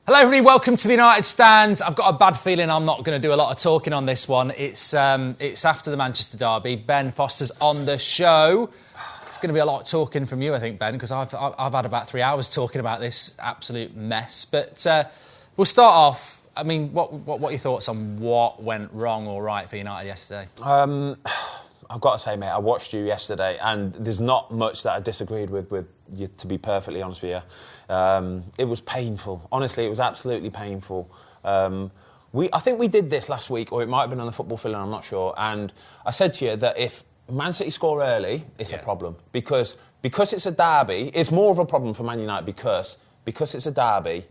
Hello everybody, welcome to the United Stands. I've got a bad feeling I'm not going to do a lot of talking on this one. It's after the Manchester derby. Ben Foster's on the show. It's going to be a lot of talking from you, I think, Ben, because I've had about 3 hours talking about this absolute mess. But we'll start off. I mean, what are your thoughts on what went wrong or right for United yesterday? I've got to say, mate, I watched you yesterday, and there's not much that I disagreed with you, to be perfectly honest with you. It was painful. Honestly, it was absolutely painful. I think we did this last week, or it might have been on the Football Film, I'm not sure. And I said to you that if Man City score early, it's a problem. Because it's a derby, it's more of a problem for Man United because it's a derby,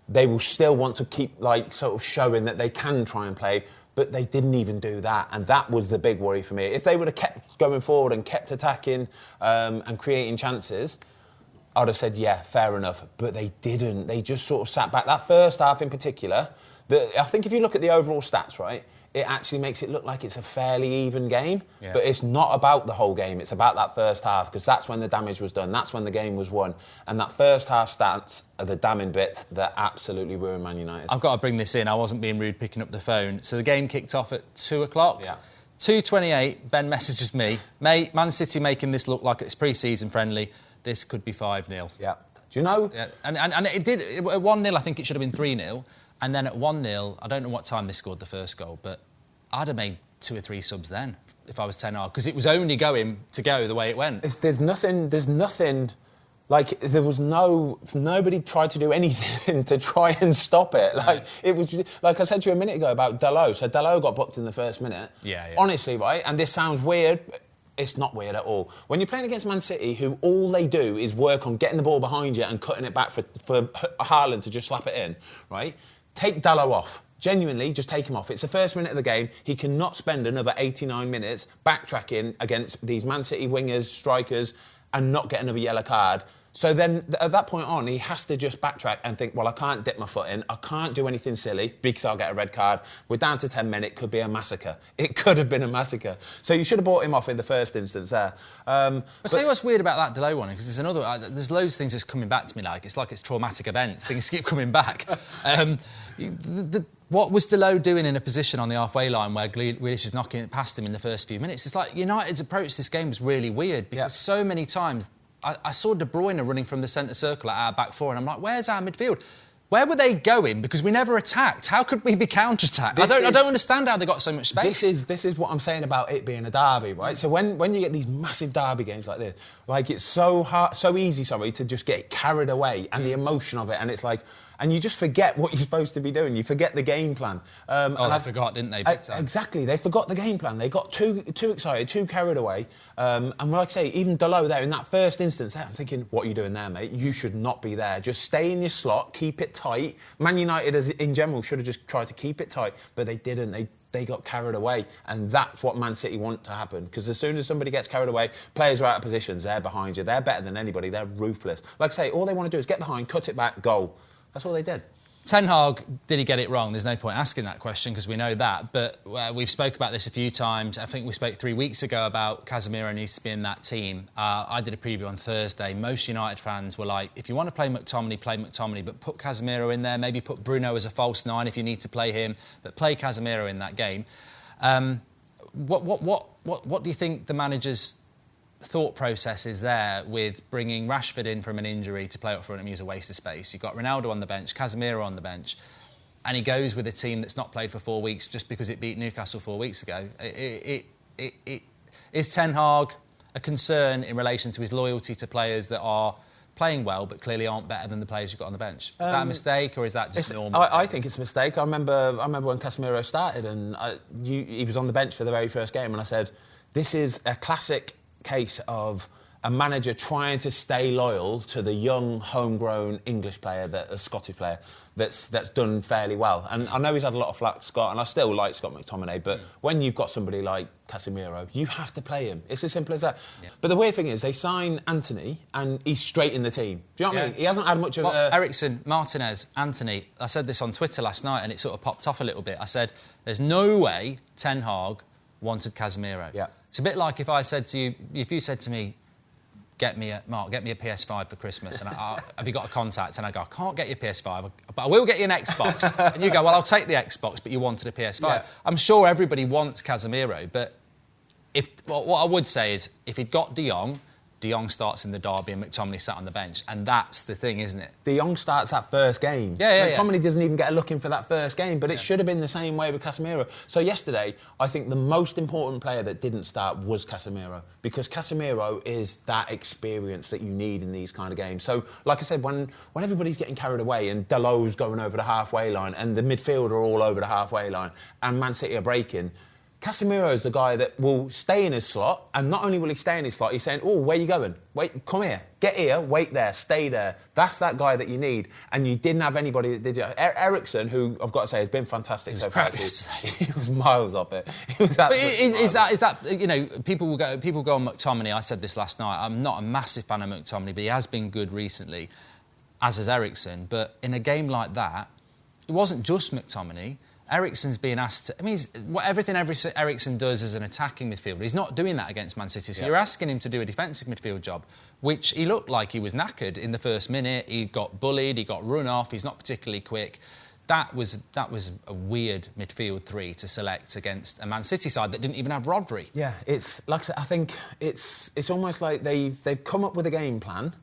they will still want to keep, sort of showing that they can try and play. But they didn't even do that, and that was the big worry for me. If they would have kept going forward and kept attacking and creating chances, I'd have said, yeah, fair enough. But they didn't. They just sort of sat back. That first half in particular, I think if you look at the overall stats, right, it actually makes it look like it's a fairly even game. Yeah. But it's not about the whole game. It's about that first half, because that's when the damage was done. That's when the game was won. And that first half stats are the damning bits that absolutely ruined Man United. I've got to bring this in. I wasn't being rude picking up the phone. So the game kicked off at 2 o'clock. Yeah. 2:28, Ben messages me, mate, Man City making this look like it's pre-season friendly. This could be 5-0. Yeah. Do you know? Yeah. And it did. At 1-0, I think it should have been 3-0. And then at 1-0, I don't know what time they scored the first goal, but I'd have made 2 or 3 subs then if I was 10 hard, because it was only going to go the way it went. There's nothing, like, nobody tried to do anything to try and stop it. Like, it was, like I said to you a minute ago about Dalot. So Dalot got booked in the first minute. Yeah. Honestly, right, and this sounds weird, it's not weird at all. When you're playing against Man City, who all they do is work on getting the ball behind you and cutting it back for Haaland to just slap it in, right? Take Dalot off. Genuinely, just take him off. It's the first minute of the game. He cannot spend another 89 minutes backtracking against these Man City wingers, strikers, and not get another yellow card. So then, at that point on, he has to just backtrack and think, well, I can't dip my foot in. I can't do anything silly because I'll get a red card. We're down to 10 men. It could be a massacre. It could have been a massacre. So you should have brought him off in the first instance there. I'll tell you what's weird about that Delay one, because there's loads of things that's coming back to me. Like it's traumatic events. Things keep coming back. What was Delot doing in a position on the halfway line where Grealish is knocking it past him in the first few minutes? It's like United's approach to this game was really weird, because so many times I saw De Bruyne running from the centre circle at our back four, and I'm like, where's our midfield? Where were they going? Because we never attacked. How could we be counter-attacked? I don't understand how they got so much space. This is what I'm saying about it being a derby, right? So when you get these massive derby games like this, like, it's so easy to just get carried away and the emotion of it, and it's like, and you just forget what you're supposed to be doing. You forget the game plan. They forgot, didn't they? Exactly. They forgot the game plan. They got too excited, too carried away. And like I say, even Dalot there, in that first instance there, I'm thinking, what are you doing there, mate? You should not be there. Just stay in your slot, keep it tight. Man United, in general, should have just tried to keep it tight, but they didn't. They got carried away, and that's what Man City want to happen, because as soon as somebody gets carried away, players are out of positions, they're behind you, they're better than anybody, they're ruthless. Like I say, all they want to do is get behind, cut it back, goal. That's all they did. Ten Hag, did he get it wrong? There's no point asking that question because we know that. But we've spoke about this a few times. I think we spoke 3 weeks ago about Casemiro needs to be in that team. I did a preview on Thursday. Most United fans were like, if you want to play McTominay, but put Casemiro in there. Maybe put Bruno as a false nine if you need to play him, but play Casemiro in that game. What do you think the manager's thought process is there with bringing Rashford in from an injury to play up front and use a waste of space? You've got Ronaldo on the bench, Casemiro on the bench, and he goes with a team that's not played for 4 weeks just because it beat Newcastle 4 weeks ago. Is Ten Hag a concern in relation to his loyalty to players that are playing well but clearly aren't better than the players you've got on the bench? Is that a mistake, or is that just normal? I think it's a mistake. I remember when Casemiro started and he was on the bench for the very first game, and I said, this is a classic case of a manager trying to stay loyal to the young, homegrown English player, a Scottish player, that's done fairly well. And I know he's had a lot of flack, Scott, and I still like Scott McTominay, but when you've got somebody like Casemiro, you have to play him. It's as simple as that. Yeah. But the weird thing is, they sign Anthony, and he's straight in the team. Do you know what I mean? He hasn't had much of Eriksen, Martinez, Anthony. I said this on Twitter last night, and it sort of popped off a little bit. I said, there's no way Ten Hag wanted Casemiro. Yeah. It's a bit like if you said to me, get me a PS5 for Christmas. And have you got a contact? And I go, I can't get you a PS5, but I will get you an Xbox. And you go, well, I'll take the Xbox, but you wanted a PS5. Yeah. I'm sure everybody wants Casemiro, but what I would say is, if he'd got De Jong starts in the derby and McTominay sat on the bench, and that's the thing, isn't it? De Jong starts that first game. McTominay doesn't even get a look in for that first game, but it should have been the same way with Casemiro. So yesterday, I think the most important player that didn't start was Casemiro, because Casemiro is that experience that you need in these kind of games. So, like I said, when everybody's getting carried away and Dalot's going over the halfway line and the midfield are all over the halfway line and Man City are breaking, Casemiro is the guy that will stay in his slot, and not only will he stay in his slot, he's saying, oh, where are you going? Wait, come here. Get here, wait there, stay there. That's that guy that you need. And you didn't have anybody that did it. Eriksen, who I've got to say has been fantastic so far. He was miles off it. Is that, you know, people go on McTominay. I said this last night. I'm not a massive fan of McTominay, but he has been good recently, as has Eriksen. But in a game like that, it wasn't just McTominay. Eriksen's being asked to... I mean, everything Eriksen does as an attacking midfielder, he's not doing that against Man City. So you're asking him to do a defensive midfield job, which he looked like he was knackered in the first minute. He got bullied, he got run off, he's not particularly quick. That was a weird midfield three to select against a Man City side that didn't even have Rodri. Yeah, it's... Like I said, I think it's almost like they've come up with a game plan.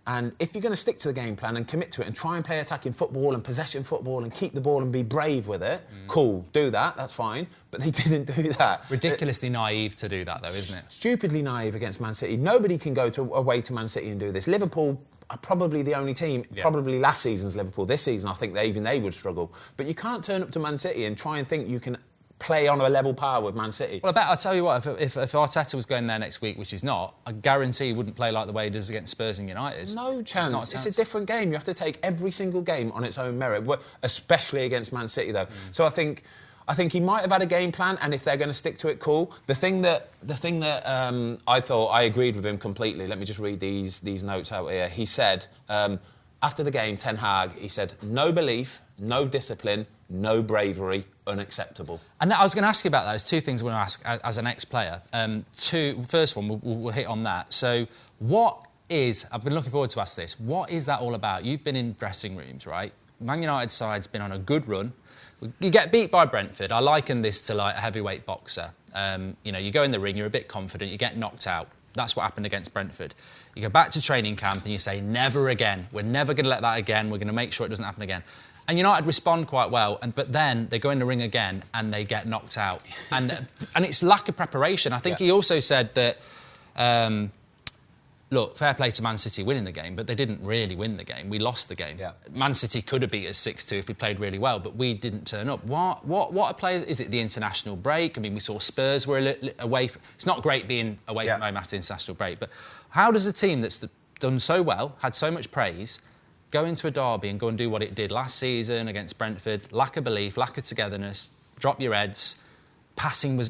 And if you're going to stick to the game plan and commit to it and try and play attacking football and possession football and keep the ball and be brave with it, cool, do that, that's fine. But they didn't do that. Ridiculously naive to do that, though, isn't it? Stupidly naive against Man City. Nobody can go away to Man City and do this. Liverpool are probably the only team, probably last season's Liverpool. This season, I think they would struggle. But you can't turn up to Man City and try and think you can play on a level par with Man City. Well, I'll tell you what, if Arteta was going there next week, which he's not, I guarantee he wouldn't play like the way he does against Spurs and United. No chance. It's a different game. You have to take every single game on its own merit, especially against Man City, though. So I think he might have had a game plan, and if they're going to stick to it, cool. The thing that I thought I agreed with him completely. Let me just read these notes out here. He said, after the game, Ten Hag, he said, no belief, no discipline, no bravery, unacceptable. And I was going to ask you about that. There's two things I want to ask as an ex-player. First one, we'll hit on that. So I've been looking forward to ask this, what is that all about? You've been in dressing rooms, right? Man United side's been on a good run. You get beat by Brentford. I liken this to like a heavyweight boxer. You go in the ring, you're a bit confident, you get knocked out. That's what happened against Brentford. You go back to training camp and you say, never again. We're never going to let that again. We're going to make sure it doesn't happen again. And United respond quite well, but then they go in the ring again and they get knocked out. And it's lack of preparation. I think he also said that, look, fair play to Man City winning the game, but they didn't really win the game. We lost the game. Yeah. Man City could have beat us 6-2 if we played really well, but we didn't turn up. What are players... Is it the international break? I mean, we saw Spurs were a little away... It's not great being away from home after international break, but how does a team that's done so well, had so much praise, go into a derby and go and do what it did last season against Brentford? Lack of belief, lack of togetherness, drop your heads,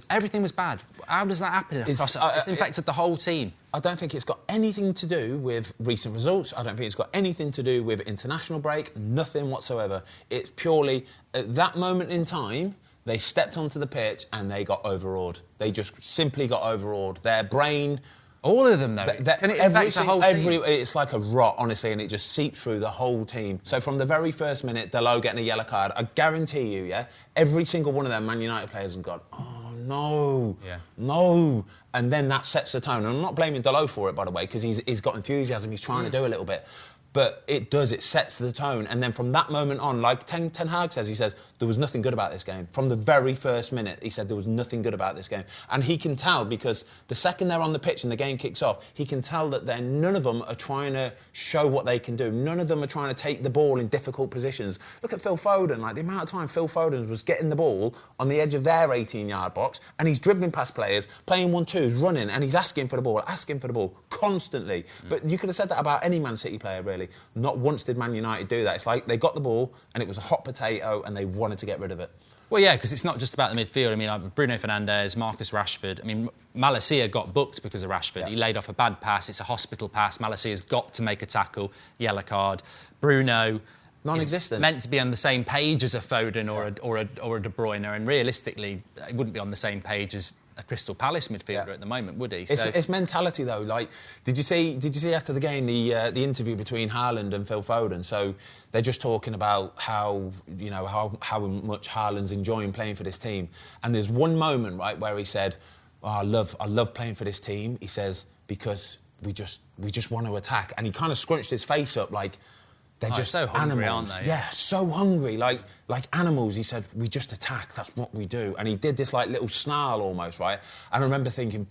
everything was bad. How does that happen? It's infected the whole team. I don't think it's got anything to do with recent results. I don't think it's got anything to do with international break, nothing whatsoever. It's purely, at that moment in time, they stepped onto the pitch and they got overawed. They just simply got overawed. Their brain... All of them, though. Can it affect the whole team? It's like a rot, honestly, and it just seeps through the whole team. So from the very first minute, Dalot getting a yellow card, I guarantee you, every single one of them Man United players has gone, oh, no, no. And then that sets the tone. And I'm not blaming Dalot for it, by the way, because he's got enthusiasm, he's trying to do a little bit. But it sets the tone. And then from that moment on, like Ten Hag says, he says, there was nothing good about this game. From the very first minute, he said there was nothing good about this game. And he can tell, because the second they're on the pitch and the game kicks off, he can tell that none of them are trying to show what they can do. None of them are trying to take the ball in difficult positions. Look at Phil Foden, like the amount of time Phil Foden was getting the ball on the edge of their 18-yard box, and he's dribbling past players, playing 1-2s, running, and he's asking for the ball constantly. But you could have said that about any Man City player, really. Not once did Man United do that. It's like they got the ball and it was a hot potato and they wanted to get rid of it. Well, yeah, because it's not just about the midfield. I mean, like Bruno Fernandes, Marcus Rashford. I mean, Malacia got booked because of Rashford. He laid off a bad pass. It's a hospital pass. Malacia's got to make a tackle. Yellow card. Bruno... Non-existent. Meant to be on the same page as a Foden or a De Bruyne, and realistically, he wouldn't be on the same page as a Crystal Palace midfielder at the moment, would he? It's mentality though. Like, did you see after the game the interview between Haaland and Phil Foden? So they're just talking about how much Haaland's enjoying playing for this team. And there's one moment, right, where he said, I love playing for this team. He says, because we just want to attack. And he kind of scrunched his face up like, they're just so hungry, animals. aren't they? Yeah, so hungry, like animals. He said, we just attack, that's what we do. And he did this like little snarl almost, right? And I remember thinking,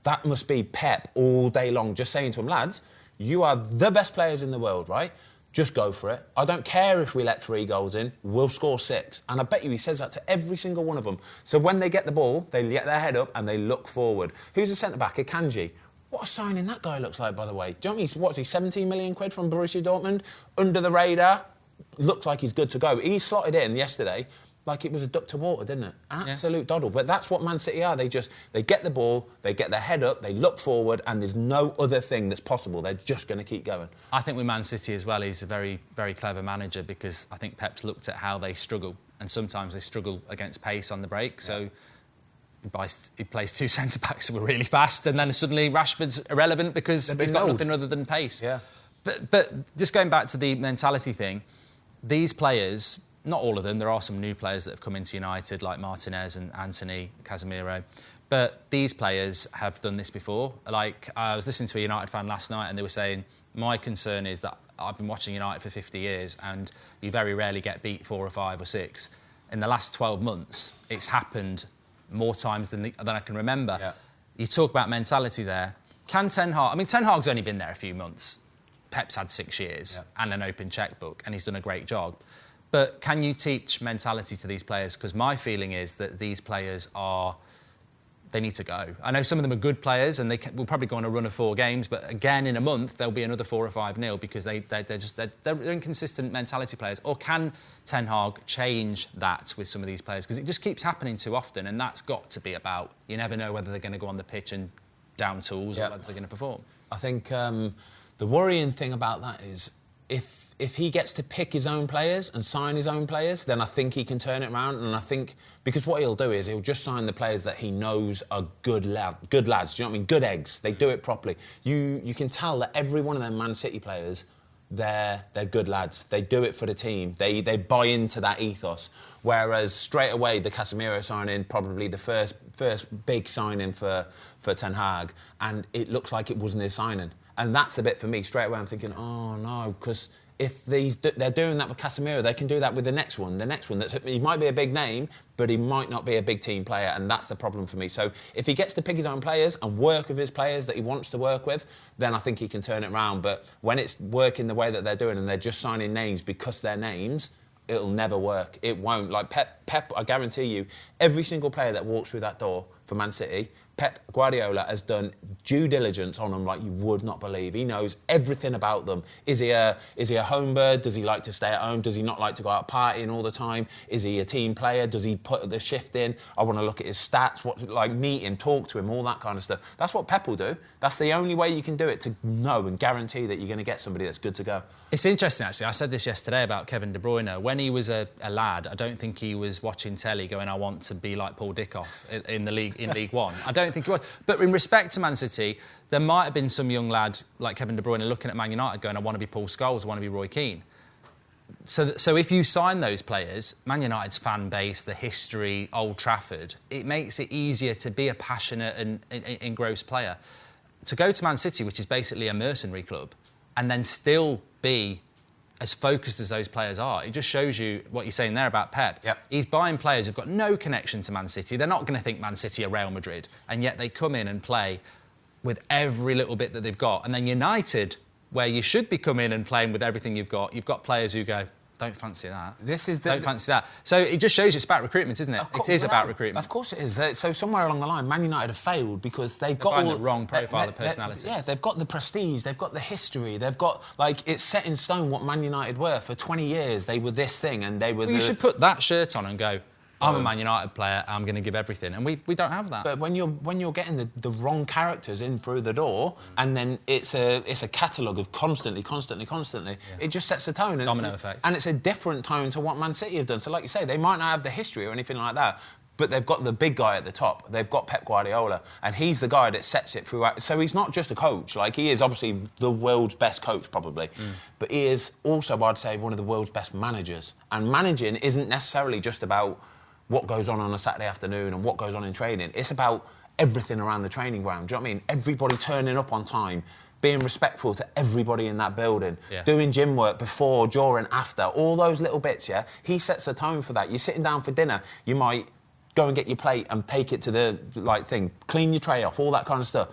that must be Pep all day long, just saying to him, lads, you are the best players in the world, right? Just go for it. I don't care if we let 3 goals in, we'll score 6. And I bet you he says that to every single one of them. So when they get the ball, they get their head up and they look forward. Who's the centre-back? Akanji. What a signing that guy looks like, by the way. Do you know what I mean? What's he, 17 million quid from Borussia Dortmund? Under the radar. Looks like he's good to go. He slotted in yesterday like it was a duck to water, didn't it? Absolute doddle. But that's what Man City are. They get the ball, they get their head up, they look forward, and there's no other thing that's possible. They're just going to keep going. I think with Man City as well, he's a very, very clever manager because I think Pep's looked at how they struggle, and sometimes they struggle against pace on the break. So he plays 2 centre-backs who are really fast, and then suddenly Rashford's irrelevant because he's got nothing other than pace. Yeah. But just going back to the mentality thing, these players, not all of them, there are some new players that have come into United, like Martinez and Anthony, Casemiro, but these players have done this before. Like, I was listening to a United fan last night and they were saying, my concern is that I've been watching United for 50 years and you very rarely get beat 4 or 5 or 6. In the last 12 months, it's happened more times than I can remember. Yeah. You talk about mentality there. Can Ten Hag... I mean, Ten Hag's only been there a few months. Pep's had 6 years and an open chequebook, and he's done a great job. But can you teach mentality to these players? Because my feeling is that these players they need to go. I know some of them are good players and will probably go on a run of 4 games, but again, in a month, there'll be another 4 or 5-0 because they're inconsistent mentality players. Or can Ten Hag change that with some of these players? Because it just keeps happening too often, and that's got to be about, you never know whether they're going to go on the pitch and down tools or whether they're going to perform. I think the worrying thing about that is if he gets to pick his own players and sign his own players, then I think he can turn it around. And I think, because what he'll do is he'll just sign the players that he knows are good lads. Do you know what I mean? Good eggs. They do it properly. You can tell that every one of them Man City players, they're good lads. They do it for the team. They buy into that ethos. Whereas straight away, the Casemiro signing, probably the first big signing for Ten Hag, and it looks like it wasn't his signing. And that's the bit for me. Straight away, I'm thinking, oh no, because if they're doing that with Casemiro, they can do that with the next one. He might be a big name, but he might not be a big team player, and that's the problem for me. So if he gets to pick his own players and work with his players that he wants to work with, then I think he can turn it around. But when it's working the way that they're doing and they're just signing names because they're names, it'll never work. It won't. Like Pep, I guarantee you, every single player that walks through that door for Man City, Pep Guardiola has done due diligence on them like you would not believe. He knows everything about them. Is he a home bird? Does he like to stay at home? Does he not like to go out partying all the time? Is he a team player? Does he put the shift in? I want to look at his stats, meet him, talk to him, all that kind of stuff. That's what Pep will do. That's the only way you can do it, to know and guarantee that you're going to get somebody that's good to go. It's interesting, actually. I said this yesterday about Kevin De Bruyne. When he was a lad, I don't think he was watching telly going, I want to be like Paul Dickoff in League One. I don't think he was. But in respect to Man City, there might have been some young lad like Kevin De Bruyne looking at Man United going, I want to be Paul Scholes, I want to be Roy Keane. So if you sign those players, Man United's fan base, the history, Old Trafford, it makes it easier to be a passionate and engrossed player. To go to Man City, which is basically a mercenary club, and then still be as focused as those players are, it just shows you what you're saying there about Pep. Yep. He's buying players who've got no connection to Man City. They're not going to think Man City are Real Madrid, and yet they come in and play with every little bit that they've got. And then United, where you should be coming in and playing with everything you've got players who go, don't fancy that. Don't fancy that. So it just shows it's about recruitment, isn't it? It is about recruitment. Of course it is. So somewhere along the line, Man United have failed because they've got the wrong profile of personality. They've got the prestige, they've got the history, they've got, it's set in stone what Man United were. For 20 years, they were this thing and they were You should put that shirt on and go, I'm a Man United player, I'm going to give everything. And we don't have that. But when you're getting the wrong characters in through the door, and then it's a catalogue of constantly, it just sets the tone. And Domino effect. And it's a different tone to what Man City have done. So like you say, they might not have the history or anything like that, But they've got the big guy at the top. They've got Pep Guardiola, and he's the guy that sets it throughout. So he's not just a coach. Like, he is obviously the world's best coach, probably. But he is also, I'd say, one of the world's best managers. And managing isn't necessarily just about what goes on a Saturday afternoon and what goes on in training. It's about everything around the training ground. Do you know what I mean? Everybody turning up on time, being respectful to everybody in that building, doing gym work before, during, after, all those little bits, yeah? He sets the tone for that. You're sitting down for dinner, you might go and get your plate and take it to the thing, clean your tray off, all that kind of stuff.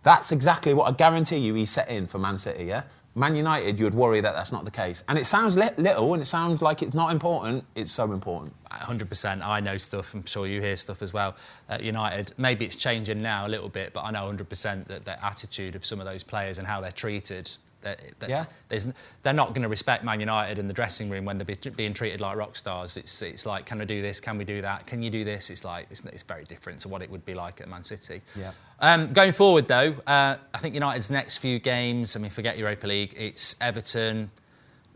That's exactly what I guarantee you he's set in for Man City, yeah? Man United, you would worry that that's not the case. And it sounds little and it sounds like it's not important. It's so important. 100%. I know stuff. I'm sure you hear stuff as well. At United, maybe it's changing now a little bit, but I know 100% that the attitude of some of those players and how they're treated, they're not going to respect Man United in the dressing room when they're being treated like rock stars. It's like, can I do this? Can we do that? Can you do this? It's like it's very different to what it would be like at Man City. Yeah. Going forward, though, I think United's next few games, I mean, forget Europa League, it's Everton,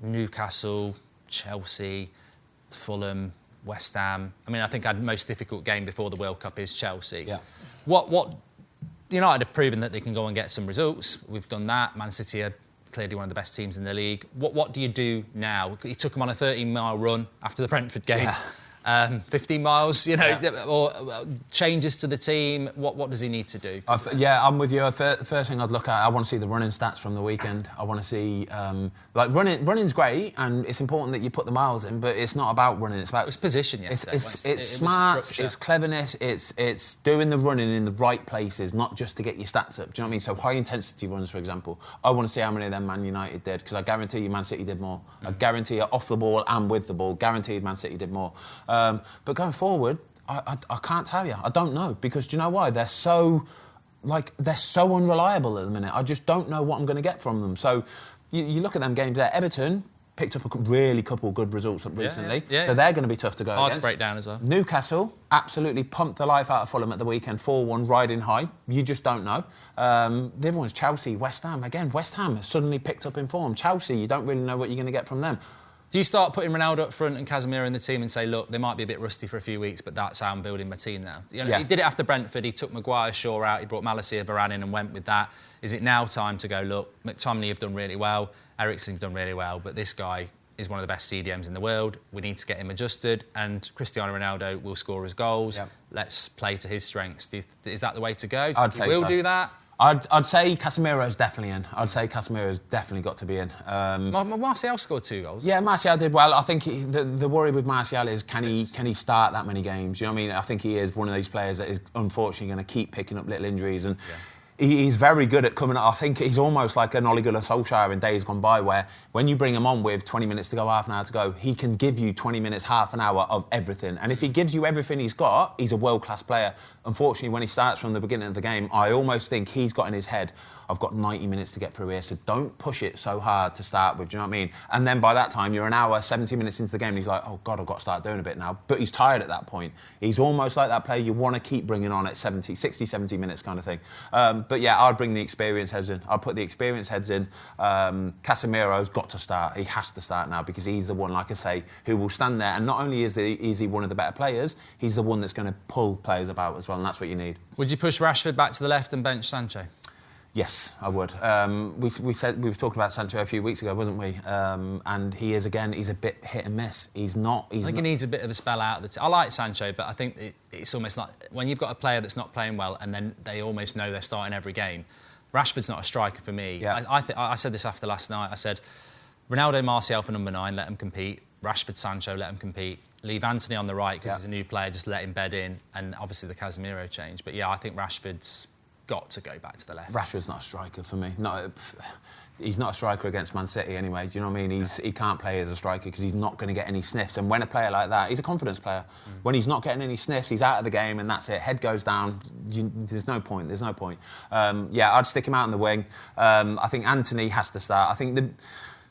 Newcastle, Chelsea, Fulham, West Ham. I mean, I think our most difficult game before the World Cup is Chelsea. Yeah. What United have proven that they can go and get some results. We've done that. Man City are clearly one of the best teams in the league. What do you do now? He took them on a 13-mile run after the Brentford game. 15 miles, or changes to the team. What does he need to do? I'm with you. First thing I'd look at, I want to see the running stats from the weekend. I want to see, running's great, and it's important that you put the miles in, but it's not about running. It's about it's position. Yesterday, it's smart. It's cleverness. It's doing the running in the right places, not just to get your stats up. Do you know what I mean? So high intensity runs, for example. I want to see how many of them Man United did, because I guarantee you Man City did more. I guarantee you off the ball and with the ball. Guaranteed Man City did more. But going forward, I can't tell you. I don't know, because do you know why? They're so unreliable at the minute. I just don't know what I'm going to get from them. So you look at them games there. Everton picked up a couple good results recently, so they're going to be tough to go hard against. To break down as well. Newcastle absolutely pumped the life out of Fulham at the weekend, 4-1, riding high. You just don't know. The other one's Chelsea, West Ham. Again, West Ham has suddenly picked up in form. Chelsea, you don't really know what you're going to get from them. Do you start putting Ronaldo up front and Casemiro in the team and say, look, they might be a bit rusty for a few weeks, but that's how I'm building my team now? He did it after Brentford. He took Maguire, Shaw out. He brought Malacia, Varane in and went with that. Is it now time to go, look, McTominay have done really well, Eriksen's done really well, but this guy is one of the best CDMs in the world. We need to get him adjusted, and Cristiano Ronaldo will score his goals. Yep. Let's play to his strengths. Is that the way to go? I'd say we'll do that? I'd say Casemiro's definitely in. I'd say Casemiro's definitely got to be in. Martial scored 2 goals. Yeah, Martial did well. I think the worry with Martial is can he start that many games? You know what I mean? I think he is one of these players that is unfortunately going to keep picking up little injuries, and he's very good at coming up. I think he's almost like an Ole Gunnar Solskjaer in days gone by, where when you bring him on with 20 minutes to go, half an hour to go, he can give you 20 minutes, half an hour of everything. And if he gives you everything he's got, he's a world-class player. Unfortunately, when he starts from the beginning of the game, I almost think he's got in his head, I've got 90 minutes to get through here, so don't push it so hard to start with, do you know what I mean? And then by that time, you're an hour, 70 minutes into the game, and he's like, oh, God, I've got to start doing a bit now. But he's tired at that point. He's almost like that player you want to keep bringing on at 60, 70 minutes kind of thing. But yeah, I'd bring the experienced heads in. I'd put the experienced heads in. Casemiro's got to start. He has to start now, because he's the one, like I say, who will stand there. And not only is he one of the better players, he's the one that's going to pull players about as well, and that's what you need. Would you push Rashford back to the left and bench Sancho? Yes, I would. We were talking about Sancho a few weeks ago, wasn't we? And he is, again, he's a bit hit and miss. I think he needs a bit of a spell out of the I like Sancho, but I think it's almost like when you've got a player that's not playing well and then they almost know they're starting every game. Rashford's not a striker for me. Yeah. I said this after last night. I said, Ronaldo, Martial for number 9, let them compete. Rashford, Sancho, let them compete. Leave Anthony on the right because he's a new player, just let him bed in. And obviously the Casemiro change. But yeah, I think Rashford's got to go back to the left. Rashford's not a striker for me. He's not a striker against Man City anyway. Do you know what I mean? He can't play as a striker because he's not going to get any sniffs. And when a player like that, he's a confidence player. When he's not getting any sniffs, he's out of the game, and that's it. Head goes down. There's no point. I'd stick him out in the wing. I think Anthony has to start. I think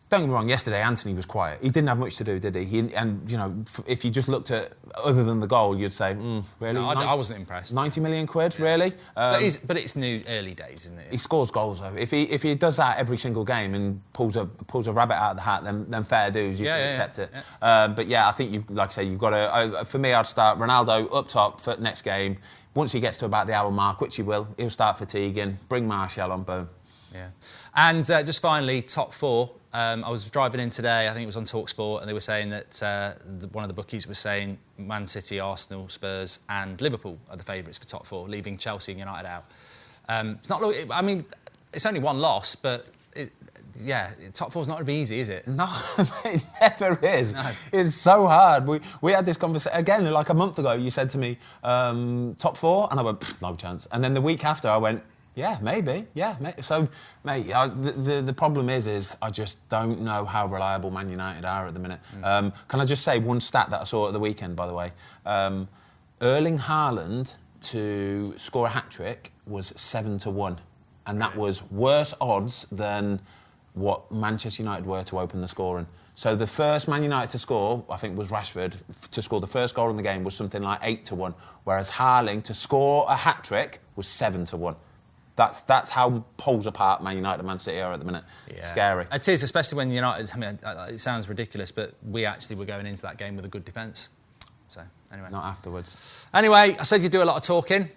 Don't get me wrong, yesterday Anthony was quiet. He didn't have much to do, did he? And, you know, if you just looked at, other than the goal, you'd say, really? No, I wasn't impressed. 90 million quid, really? But it's new, early days, isn't it? He scores goals, though. If he does that every single game and pulls a rabbit out of the hat, then fair dues, you can accept it. Yeah. But yeah, I think, like I say, you've got to... for me, I'd start Ronaldo up top for next game. Once he gets to about the hour mark, which he will, he'll start fatiguing, bring Martial on, boom. Yeah. And just finally, top four. I was driving in today, I think it was on TalkSport, and they were saying that one of the bookies was saying Man City, Arsenal, Spurs and Liverpool are the favourites for top four, leaving Chelsea and United out. It's not. I mean, it's only one loss, but top four's not going to be easy, is it? No, it never is. No. It's so hard. We had this conversation, again, like a month ago, you said to me, top four? And I went, no chance. And then the week after I went, yeah, maybe. Yeah, so, mate, the problem is I just don't know how reliable Man United are at the minute. Can I just say one stat that I saw at the weekend, by the way? Erling Haaland to score a hat-trick was 7-1. And that was worse odds than what Manchester United were to open the scoring. So the first Man United to score, I think, was Rashford. To score the first goal in the game was something like 8-1. Whereas Haaland to score a hat-trick was 7-1. That's how poles apart Man United and Man City are at the minute. Yeah. Scary. It is, especially when United... I mean, it sounds ridiculous, but we actually were going into that game with a good defence. So, anyway. Not afterwards. Anyway, I said you do a lot of talking.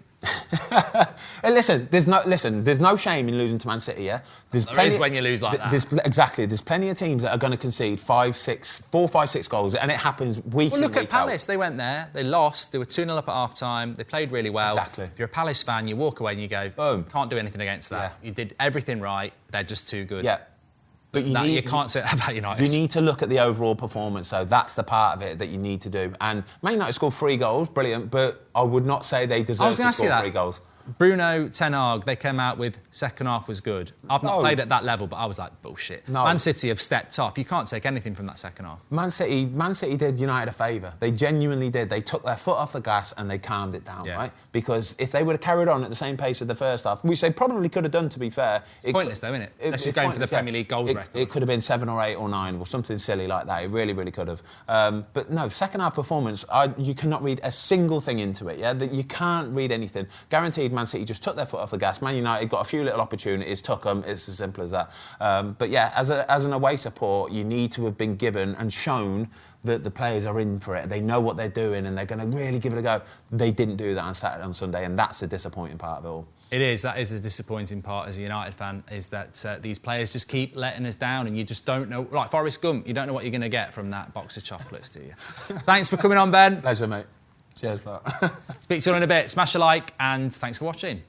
Hey, listen, there's no shame in losing to Man City, yeah? There is when you lose like that. Exactly. There's plenty of teams that are going to concede 4, 5, 6 goals, and it happens week in, Well, look week at Palace. out. They went there, they lost, they were 2-0 up at half-time, they played really well. Exactly. If you're a Palace fan, you walk away and you go, boom, can't do anything against that. Yeah. You did everything right, they're just too good. Yeah. But you can't say that about United. You need to look at the overall performance, so that's the part of it that you need to do. And Man United scored 3 goals, brilliant, but I would not say they deserve to score 3 goals. Bruno, Ten Hag, they came out with second half was good. I've not played at that level, but I was like, bullshit. No. Man City have stepped up. You can't take anything from that second half. Man City did United a favour. They genuinely did. They took their foot off the gas and they calmed it down, right? Because if they would have carried on at the same pace of the first half, which they probably could have done, to be fair. It's pointless, though, isn't it? Unless you're going for the Premier League goals record. It could have been 7 or 8 or 9 or something silly like that. It really, really could have. But no, second half performance, you cannot read a single thing into it, yeah? You can't read anything. Guaranteed Man City just took their foot off the gas. Man United got a few little opportunities, took them. It's as simple as that. But yeah, as an away support, you need to have been given and shown that the players are in for it. They know what they're doing and they're going to really give it a go. They didn't do that on Saturday and Sunday, and that's the disappointing part of it all. It is. That is a disappointing part as a United fan, is that these players just keep letting us down and you just don't know. Like Forrest Gump, you don't know what you're going to get from that box of chocolates, do you? Thanks for coming on, Ben. Pleasure, mate. Cheers, pal. Speak to you in a bit. Smash a like and thanks for watching.